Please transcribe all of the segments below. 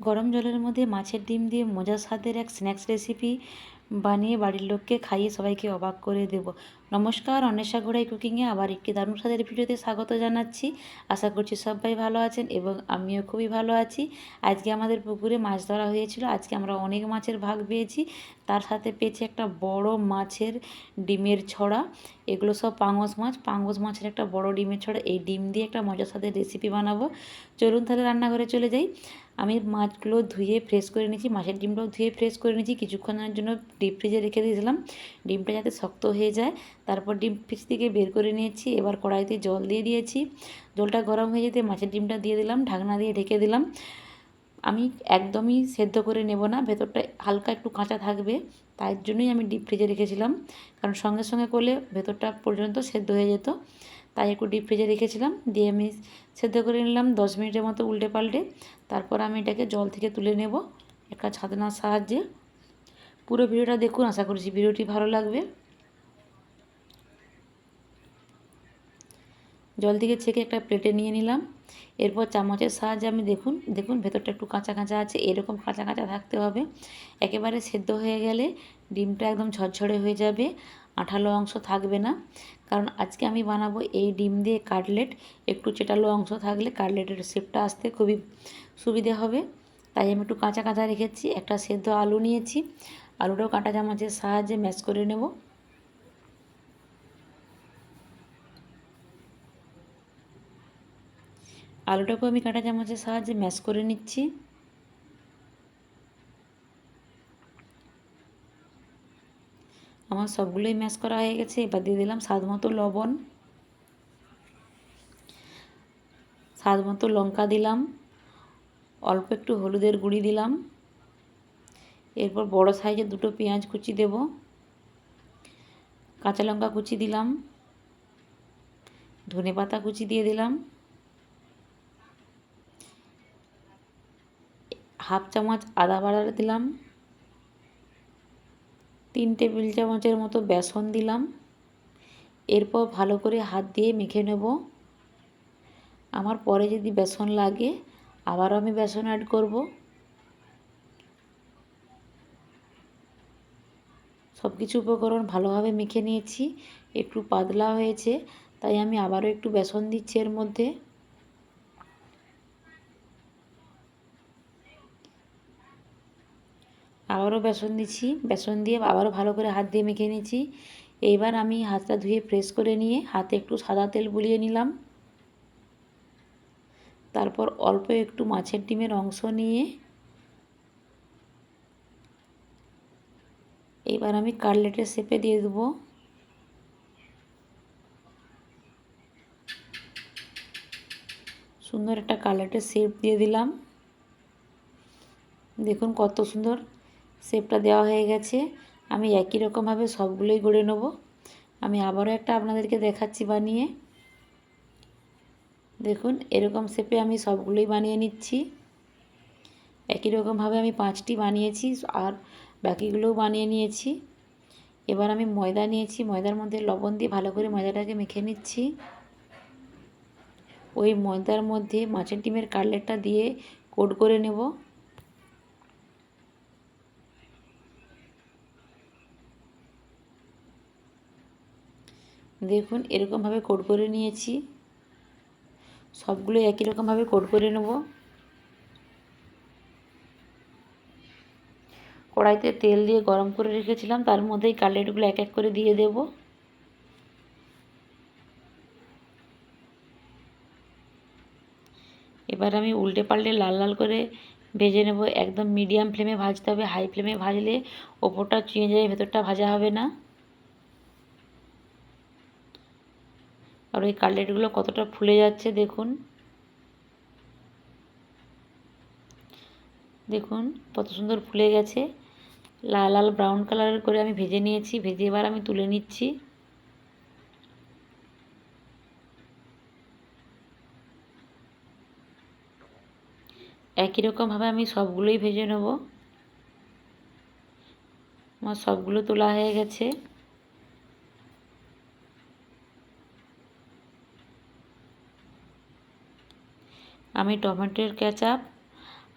গরম জলের মধ্যে মাছের ডিম দিয়ে মজার স্বাদের এক স্ন্যাক্স রেসিপি বানিয়ে বাড়ির লোককে খাইয়ে সবাইকে অবাক করে দেব। নমস্কার, অন্বেষা ঘোড়াই কুকিংয়ে আবার একটি দারুণ স্বাদের ভিডিওতে স্বাগত জানাচ্ছি। আশা করছি সবাই ভালো আছেন এবং আমিও খুবই ভালো আছি। আজকে আমাদের পুকুরে মাছ ধরা হয়েছিল। আজকে আমরা অনেক মাছের ভাগ পেয়েছি, তার সাথে পেয়েছি একটা বড় মাছের ডিমের ছড়া। এগুলো সব পাঙ্গস মাছের একটা বড় ডিমের ছড়া। এই ডিম দিয়ে একটা মজার স্বাদের রেসিপি বানাবো। চলুন তাহলে রান্নাঘরে চলে যাই। আমি মাছগুলো ধুয়ে ফ্রেশ করে নিয়েছি, মাছের ডিমটাও ধুয়ে ফ্রেশ করে নিয়েছি। কিছুক্ষণের জন্য ডিপ ফ্রিজে রেখে দিয়েছিলাম, ডিমটা যাতে শক্ত হয়ে যায়। তারপর ডিম ফ্রিজ থেকে বের করে নিয়েছি। এবার কড়াইতে জল দিয়ে দিয়েছি। জলটা গরম হয়ে যেতে মাছের ডিমটা দিয়ে দিলাম, ঢাকনা দিয়ে ঢেকে দিলাম। আমি একদমই সেদ্ধ করে নেব না, ভেতরটা হালকা একটু কাঁচা থাকবে, তাই জন্যই আমি ডিপ ফ্রিজে রেখেছিলাম। কারণ সঙ্গে সঙ্গে করলে ভেতরটা পর্যন্ত সেদ্ধ হয়ে যেত, তাই একটু ডিপ ফ্রিজে রেখেছিলাম। দিয়ে আমি সেদ্ধ করে নিলাম 10 মিনিটের মতো উল্টে পাল্টে। তারপর আমি এটাকে জল থেকে তুলে নেব একটা ছাদনার সাহায্যে। পুরো ভিডিওটা দেখুন, আশা করছি ভিডিওটি ভালো লাগবে। জল থেকে ছেঁকে একটা প্লেটে নিয়ে নিলাম। এরপর চামচের সাহায্যে আমি দেখুন ভেতরটা একটু কাঁচা কাঁচা আছে, এরকম কাঁচা কাঁচা থাকতে হবে। একেবারে সেদ্ধ হয়ে গেলে ডিমটা একদম ঝরঝরে হয়ে যাবে, আঠালো অংশ থাকবে না। কারণ আজকে আমি বানাবো এই ডিম দিয়ে কাটলেট। একটু চেটালো অংশ থাকলে কাটলেটের শেপটা আসতে খুবই সুবিধে হবে, তাই আমি একটু কাঁচা কাঁচা রেখেছি। একটা সেদ্ধ আলু নিয়েছি, আলুটাও কাঁটা চামচের সাহায্যে ম্যাশ করে নেব। আলুটাকেও আমি কাঁটা চামচের সাহায্যে ম্যাশ করে নিচ্ছি। আমার সবগুলোই ম্যাশ করা হয়ে গেছে। এবার দিয়ে দিলাম স্বাদ মতো লবণ, স্বাদ মতো লঙ্কা দিলাম, অল্প একটু হলুদের গুঁড়ি দিলাম। এরপর বড় সাইজের দুটো পেঁয়াজ কুচি দেব, কাঁচা লঙ্কা কুচি দিলাম, ধনেপাতা কুচি দিয়ে দিলাম, হাফ চামচ আদা বাটা দিলাম, 3 টেবিল চামচের মতো বেসন দিলাম। এরপর ভালো করে হাত দিয়ে মেখে নেব। আমার পরে যদি বেসন লাগে আবারও আমি বেসন অ্যাড করব। সব কিছু উপকরণ ভালোভাবে মেখে নিয়েছি। একটু পাতলা হয়েছে, তাই আমি আবারও একটু বেসন দিচ্ছি এর মধ্যে। আবারও বেসন দিচ্ছি, বেসন দিয়ে আবারও ভালো করে হাত দিয়ে মেখে নিয়েছি। এইবার আমি হাতটা ধুয়ে প্রেস করে নিয়ে হাতে একটু সাদা তেল বুলিয়ে নিলাম। তারপর অল্প একটু মাছের ডিমের অংশ নিয়ে এবার আমি কাটলেটের শেপে দিয়ে দেবো। সুন্দর একটা কাটলেটের শেপ দিয়ে দিলাম। দেখুন কত সুন্দর শেপটা দেওয়া হয়ে গেছে। আমি একই রকমভাবে সবগুলোই গড়ে নেব। আমি আবারও একটা আপনাদেরকে দেখাচ্ছি বানিয়ে। দেখুন এরকম শেপে আমি সবগুলোই বানিয়ে নিচ্ছি। একই রকমভাবে আমি 5টি বানিয়েছি আর বাকিগুলোও বানিয়ে নিয়েছি। এবার আমি ময়দা নিয়েছি, ময়দার মধ্যে লবণ দিয়ে ভালো করে ময়দাটাকে মেখে নিচ্ছি। ওই ময়দার মধ্যে মাছের ডিমের কাটলেটটা দিয়ে কোট করে নেব। দেখুন এরকমভাবে কোট করে নিয়েছি। সবগুলো একই রকমভাবে কোট করে নেব। কড়াইতে তেল দিয়ে গরম করে রেখেছিলাম, তার মধ্যেই কাটলেটগুলো এক এক করে দিয়ে দেব। এবার আমি উল্টে পাল্টে লাল লাল করে ভেজে নেব। একদম মিডিয়াম ফ্লেমে ভাজতে হবে, হাই ফ্লেমে ভাজলে ওপরটা চুঁয়ে যাবে, ভেতরটা ভাজা হবে না। আর ওই কাটলেটগুলো কতটা ফুলে যাচ্ছে দেখুন। দেখুন কত সুন্দর ফুলে গেছে। লাল লাল ব্রাউন কালারের করে আমি ভেজে নিয়েছি। ভেজে এবার আমি তুলে নিচ্ছি। একই রকমভাবে আমি সবগুলোই ভেজে নেব। আমার সবগুলো তোলা হয়ে গেছে। আমি টমেটোর কেচাপ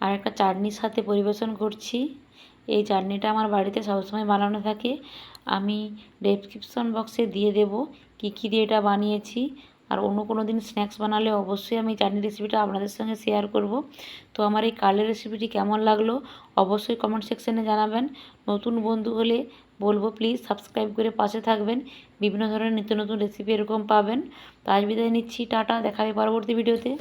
আর একটা চাটনির সাথে পরিবেশন করছি। এই চাটনিটা আমার বাড়িতে সবসময় বানানো থাকে। আমি ডেসক্রিপশন বক্সে দিয়ে দেব কী কী দিয়ে এটা বানিয়েছি। আর অন্য কোনো দিন স্ন্যাক্স বানালে অবশ্যই আমি চাটনি রেসিপিটা আপনাদের সঙ্গে শেয়ার করব। তো আমার এই কালের রেসিপিটি কেমন লাগলো অবশ্যই কমেন্ট সেকশনে জানাবেন। নতুন বন্ধু হলে বলবো প্লিজ সাবস্ক্রাইব করে পাশে থাকবেন। বিভিন্ন ধরনের নিত্য নতুন রেসিপি এরকম পাবেন। তো আজ বিদায় নিচ্ছি, টাটা, দেখা হবে পরবর্তী ভিডিওতে।